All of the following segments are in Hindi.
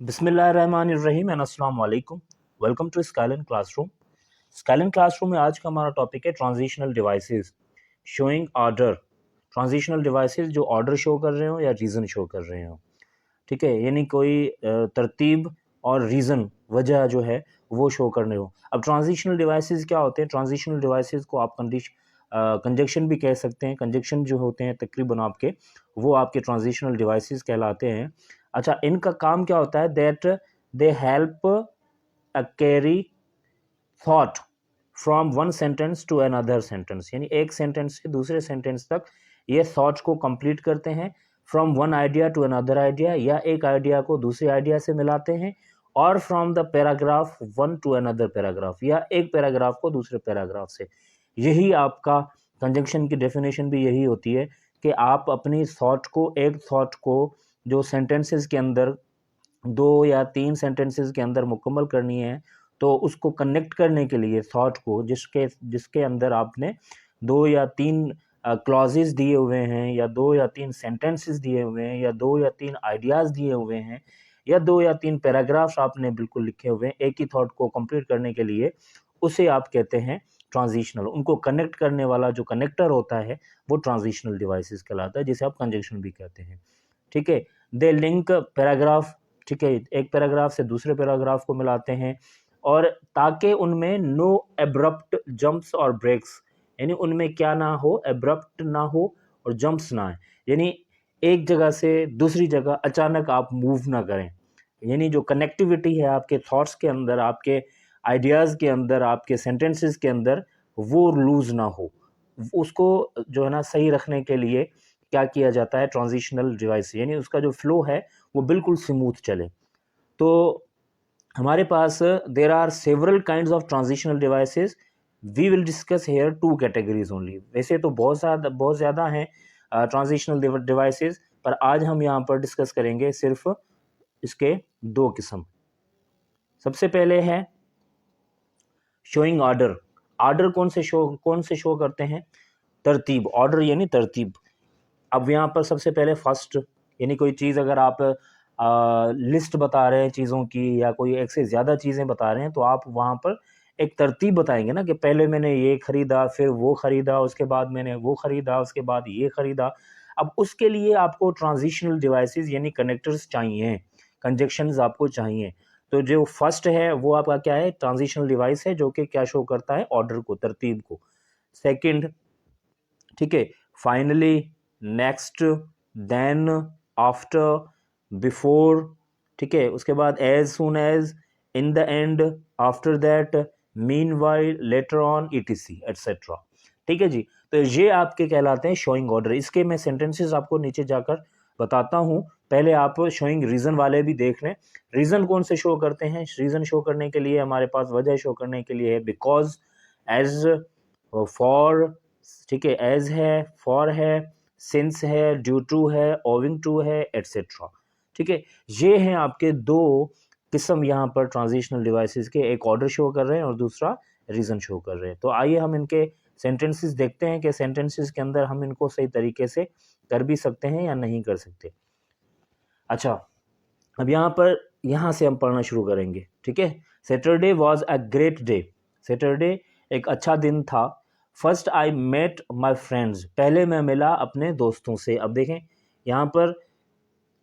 बिस्मिल्लाहिर्रहमानिर्रहीम एंड अस्सलाम वालेकुम। Welcome to Skylon classroom. Skylon classroom में आज का हमारा टॉपिक है transitional devices showing order. Transitional devices जो ऑर्डर शो कर रहे हो या रीज़न शो कर रहे हो, ठीक है, यानी कोई तरतीब और रीज़न वजह जो है वो शो करने हो। अब ट्रांजिशनल डिवाइसेस क्या होते हैं? ट्रांजिशनल डिवाइसेस को आप कंजक्शन भी कह सकते हैं। कंजक्शन जो होते हैं तकरीबन आपके, वो आपके ट्रांजिशनल डिवाइसेस कहलाते हैं। अच्छा, इनका काम क्या होता है? That they help carry thought from one sentence to another sentence, यानी एक सेंटेंस से दूसरे सेंटेंस तक ये थॉट को कंप्लीट करते हैं। From one idea to another idea, या एक आइडिया को दूसरे आइडिया से मिलाते हैं। और from the paragraph one two another paragraph, या एक पैराग्राफ को दूसरे पैराग्राफ से। यही आपका कंजंक्शन की डेफिनेशन भी यही होती है कि आप अपनी थॉट को, एक थॉट को जो सेंटेंसेस के अंदर, दो या तीन सेंटेंसेस के अंदर मुकम्मल करनी है, तो उसको कनेक्ट करने के लिए थॉट को, जिसके जिसके अंदर आपने दो या तीन क्लॉजेस दिए हुए हैं, या दो या तीन सेंटेंसेस दिए हुए हैं, या दो या तीन आइडियाज़ दिए हुए हैं, या दो या तीन पैराग्राफ्स आपने बिल्कुल लिखे हुए हैं एक ही थॉट को कंप्लीट करने के लिए, उसे आप कहते हैं ट्रांजिशनल। उनको कनेक्ट करने वाला जो कनेक्टर होता है वो ट्रांजिशनल डिवाइसेस कहलाता है, जिसे आप कंजंक्शन भी कहते हैं। ठीक है, दे लिंक पैराग्राफ, ठीक है, एक पैराग्राफ से दूसरे पैराग्राफ को मिलाते हैं, और ताकि उनमें नो एब्रप्ट जंप्स और ब्रेक्स, यानी उनमें क्या ना हो, एब्रप्ट ना हो और जंप्स ना आए, यानी एक जगह से दूसरी जगह अचानक आप मूव ना करें। यानी जो कनेक्टिविटी है आपके थॉट्स के अंदर, आपके आइडियाज़ के अंदर, आपके सेंटेंसेस के अंदर, वो लूज़ ना हो। उसको जो है ना सही रखने के लिए क्या किया जाता है? ट्रांजिशनल डिवाइस, यानी उसका जो फ्लो है वो बिल्कुल स्मूथ चले। तो हमारे पास there are several kinds of transitional devices. We will discuss here two categories only. वैसे तो बहुत ज़्यादा हैं ट्रांजिशनल डिवाइसेस, पर आज हम यहाँ पर डिस्कस करेंगे सिर्फ इसके दो किस्म। सबसे पहले है शोइंग ऑर्डर। ऑर्डर कौन से शो करते हैं? तरतीब। ऑर्डर यानी तरतीब। अब यहाँ पर सबसे पहले फर्स्ट, यानी कोई चीज़ अगर आप लिस्ट बता रहे हैं चीज़ों की, या कोई एक से ज़्यादा चीज़ें बता रहे हैं, तो आप वहाँ पर एक तरतीब बताएंगे ना, कि पहले मैंने ये ख़रीदा, फिर वो ख़रीदा, उसके बाद मैंने वो ख़रीदा, उसके बाद ये ख़रीदा। अब उसके लिए आपको ट्रांजिशनल डिवाइसेस यानी कनेक्टर्स चाहिए, कंजक्शंस आपको चाहिए। तो जो फर्स्ट है वो आपका क्या है? ट्रांजिशनल डिवाइस है, जो कि क्या शो करता है? ऑर्डर को, तरतीब को। सेकंड, ठीक है, finally, next, then, after, before, ठीक है, उसके बाद as soon as, in the end, after that, meanwhile, later on, ETC etcetera. ठीक है जी। तो ये आपके कहलाते हैं शोइंग ऑर्डर। इसके मैं सेंटेंसेस आपको नीचे जाकर बताता हूँ। पहले आप शोइंग रीजन वाले भी देख लें। रीजन कौन से शो करते हैं? रीजन शो करने के लिए हमारे पास, वजह शो करने के लिए है बिकॉज, एज, फॉर, ठीक है, एज है, फॉर है, सिंस है, ड्यू टू है, ओविंग टू है, एटसेट्रा। ठीक है, ये हैं आपके दो किस्म यहाँ पर ट्रांजिशनल डिवाइसेस के। एक ऑर्डर शो कर रहे हैं और दूसरा रीजन शो कर रहे हैं। तो आइए हम इनके सेंटेंसेस देखते हैं कि सेंटेंसेस के अंदर हम इनको सही तरीके से कर भी सकते हैं या नहीं कर सकते। अच्छा, अब यहाँ से हम पढ़ना शुरू करेंगे। ठीक है, Saturday was a great day. Saturday एक अच्छा दिन था। First I met my friends, पहले मैं मिला अपने दोस्तों से। अब देखें, यहाँ पर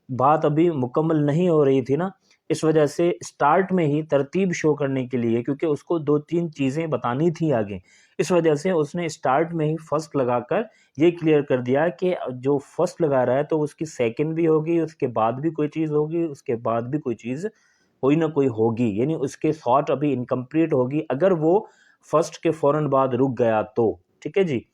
बात अभी मुकम्मल नहीं हो रही थी ना, इस वजह से स्टार्ट में ही तरतीब शो करने के लिए, क्योंकि उसको दो तीन चीज़ें बतानी थी आगे, इस वजह से उसने स्टार्ट में ही फर्स्ट लगाकर ये क्लियर कर दिया कि जो फर्स्ट लगा रहा है तो उसकी सेकंड भी होगी, उसके बाद भी कोई चीज़ होगी, उसके बाद भी कोई चीज़ कोई ना कोई होगी, यानी उसके थॉट अभी इनकम्प्लीट होगी अगर वो फर्स्ट के फ़ौरन बाद रुक गया तो। ठीक है जी।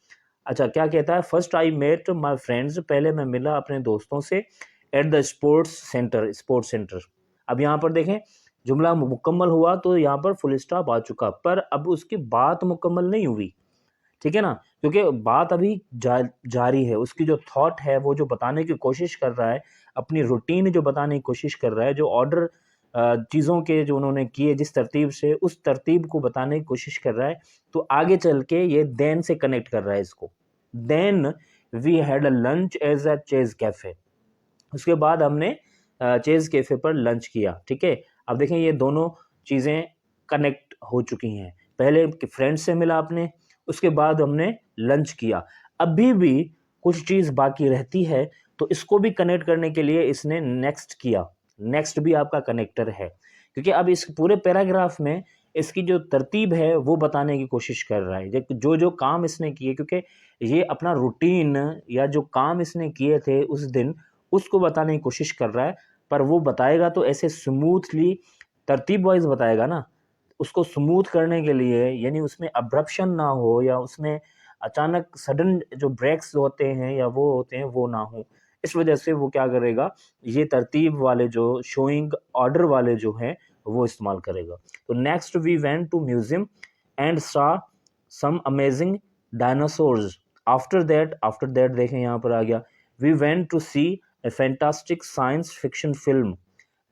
अच्छा, क्या कहता है? First I met my friends, पहले मैं मिला अपने दोस्तों से, एट द स्पोर्ट्स सेंटर। अब यहाँ पर देखें, जुमला मुकम्मल हुआ तो यहाँ पर फुल स्टॉप आ चुका, पर अब उसकी बात मुकम्मल नहीं हुई। ठीक है ना, क्योंकि बात अभी जारी है। उसकी जो थॉट है, वो जो बताने की कोशिश कर रहा है, अपनी रूटीन जो बताने की कोशिश कर रहा है, जो ऑर्डर चीज़ों के जो उन्होंने किए जिस तरतीब से, उस तरतीब को बताने की कोशिश कर रहा है। तो आगे चल के ये देन से कनेक्ट कर रहा है इसको। Then we had a lunch as a chase cafe. उसके बाद हमने चेज कैफे पर लंच किया। ठीक है, अब देखें ये दोनों चीज़ें कनेक्ट हो चुकी हैं। पहले फ्रेंड से मिला आपने, उसके बाद हमने लंच किया, अभी भी कुछ चीज़ बाकी रहती है, तो इसको भी कनेक्ट करने के लिए इसने नेक्स्ट किया। नेक्स्ट भी आपका कनेक्टर है, क्योंकि अब इस पूरे पैराग्राफ में इसकी जो तरतीब है वो बताने की कोशिश कर रहा है, जो जो काम इसने किए, क्योंकि ये अपना रूटीन या जो काम इसने किए थे उस दिन उसको बताने की कोशिश कर रहा है। पर वो बताएगा तो ऐसे स्मूथली तरतीब वाइज बताएगा ना, उसको स्मूथ करने के लिए, यानी उसमें अब्रप्शन ना हो या उसमें अचानक सडन जो ब्रेक्स होते हैं या वो होते हैं वो ना हो। इस वजह से वो क्या करेगा, ये तरतीब वाले जो शोइंग ऑर्डर वाले जो हैं वो इस्तेमाल करेगा। तो next we went to museum and saw some amazing dinosaurs. After that देखें यहाँ पर आ गया, we went to see a fantastic science fiction film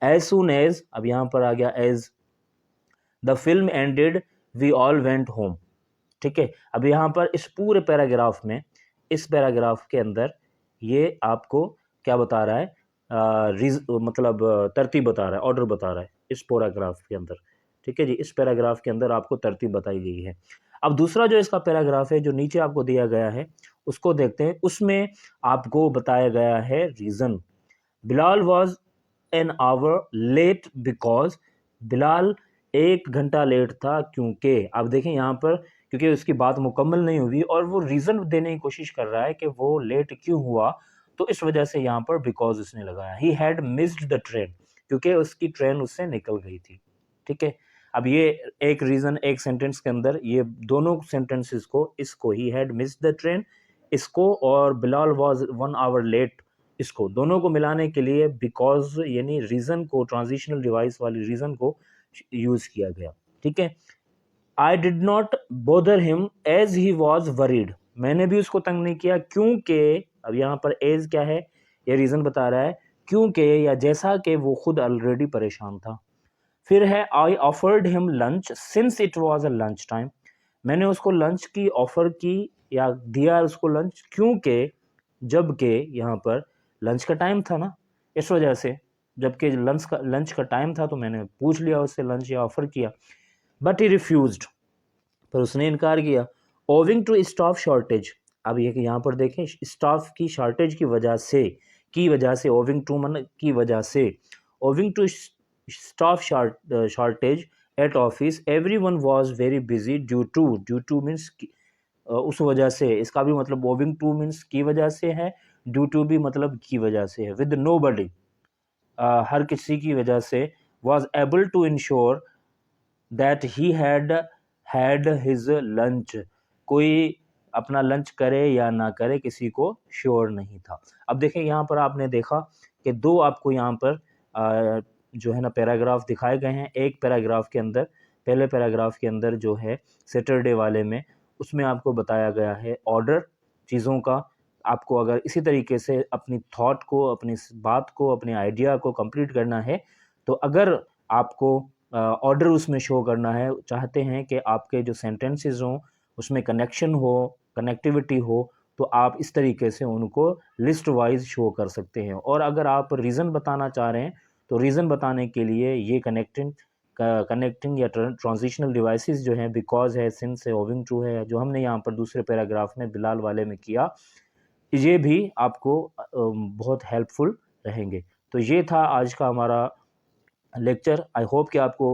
as soon as, अब यहाँ पर आ गया as the film ended we all went home. ठीक है, अब यहाँ पर इस पूरे पैराग्राफ में, इस पैराग्राफ के अंदर ये आपको क्या बता रहा है, मतलब तरतीब बता रहा है, ऑर्डर बता रहा है इस पैराग्राफ के अंदर। ठीक है जी, इस पैराग्राफ के अंदर आपको तरतीब बताई गई है। अब दूसरा जो इसका पैराग्राफ है जो नीचे आपको दिया गया है उसको देखते हैं। उसमें आपको बताया गया है reason. Bilal was an hour late because, Bilal 1 घंटा लेट था क्योंकि, अब देखें यहाँ पर क्योंकि उसकी बात मुकम्मल नहीं हुई और वो रीज़न देने की कोशिश कर रहा है कि वो लेट क्यों हुआ, तो इस वजह से यहाँ पर बिकॉज उसने लगाया। He had missed the train, क्योंकि उसकी ट्रेन उससे निकल गई थी। ठीक है, अब ये एक रीज़न एक सेंटेंस के अंदर, ये दोनों सेंटेंसेस को, इसको he had missed the train इसको और बिलाल वॉज 1 आवर लेट इसको, दोनों को मिलाने के लिए बिकॉज यानी रीज़न को, ट्रांजिशनल डिवाइस वाली रीज़न को यूज़ किया गया। ठीक है, I did not bother him as he was worried, मैंने भी उसको तंग नहीं किया क्योंकि, अब यहाँ पर एज क्या है, ये रीज़न बता रहा है, क्योंकि या जैसा कि वो खुद ऑलरेडी परेशान था। फिर है I offered him lunch since it was a lunch time, मैंने उसको लंच की ऑफ़र की या दिया उसको लंच क्योंकि, जबकि यहाँ पर लंच का टाइम था ना, इस वजह से, जबकि लंच का टाइम था तो मैंने पूछ लिया उससे लंच या ऑफ़र किया। बट ही रिफ्यूज्ड, पर उसने इनकार किया। ओविंग टू स्टाफ शॉर्टेज, अब ये कि यहाँ पर देखें स्टाफ की शॉर्टेज की वजह से, ओविंग टू मन की वजह से, owing to staff shortage at office everyone was very busy due to means उस वजह से, इसका भी मतलब ओविंग टू मीन्स की वजह से है, ड्यू टू भी मतलब की वजह से है, विद नोबडी हर किसी की वजह से, was able to ensure that he had his lunch, कोई अपना लंच करे या ना करे किसी को श्योर नहीं था। अब देखें यहाँ पर आपने देखा कि दो आपको यहाँ पर जो है ना पैराग्राफ दिखाए गए हैं। एक पैराग्राफ के अंदर, पहले पैराग्राफ के अंदर जो है सैटरडे वाले में, उसमें आपको बताया गया है ऑर्डर चीज़ों का। आपको अगर इसी तरीके से अपनी थॉट को, अपनी बात को, अपने आइडिया को कंप्लीट करना है, तो अगर आपको ऑर्डर उसमें शो करना है, चाहते हैं कि आपके जो सेंटेंसेस हों उसमें कनेक्शन हो, कनेक्टिविटी हो, तो आप इस तरीके से उनको लिस्ट वाइज शो कर सकते हैं। और अगर आप रीज़न बताना चाह रहे हैं तो रीज़न बताने के लिए ये कनेक्टिंग या ट्रांजिशनल डिवाइसेस जो हैं, बिकॉज है, सिंस है, ओविंग टू है, जो हमने यहाँ पर दूसरे पैराग्राफ में बिलाल वाले में किया, ये भी आपको बहुत हेल्पफुल रहेंगे। तो ये था आज का हमारा लेक्चर। आई होप कि आपको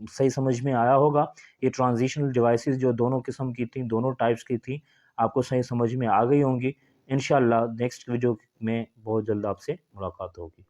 सही समझ में आया होगा। ये ट्रांजिशनल डिवाइसेस जो दोनों किस्म की थी, दोनों टाइप्स की थी, आपको सही समझ में आ गई होंगी। इंशाल्लाह नेक्स्ट वीडियो में बहुत जल्द आपसे मुलाकात होगी।